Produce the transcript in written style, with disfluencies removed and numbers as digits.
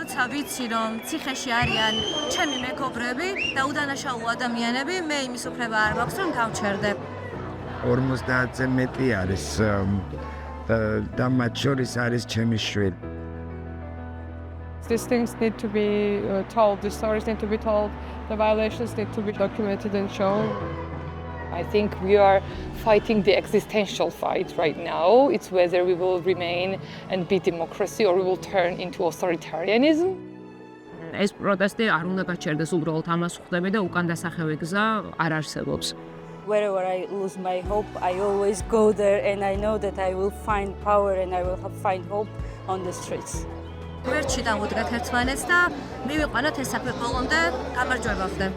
როცა ვიცი რომ ციხეში არიან ჩემი მეგობრები და უდანაშაულო ადამიანები, მე იმის უფლება არ მაქვს რომ გავჩერდე. 50-ზე მეტი არის და მათ შორის არის ჩემი შვილი. These things need to be told, the stories need to be told, the violations need to be documented and shown. I think we are fighting the existential fight right now. It's whether we will remain and be democracy or we will turn into authoritarianism. ეს პროტესტი არ უნდა გაჩერდეს, უბრალოდ ამას ხვდები და უკან დასახევი გზა არ არსებობს. Wherever I lose my hope, I always go there and I know that I will find power and I will find hope on the streets. გვერდში დავუდგეთ ერთმანეთს და მივიყვანოთ ეს საქმე ბოლომდე. გამარჯვება ხდე.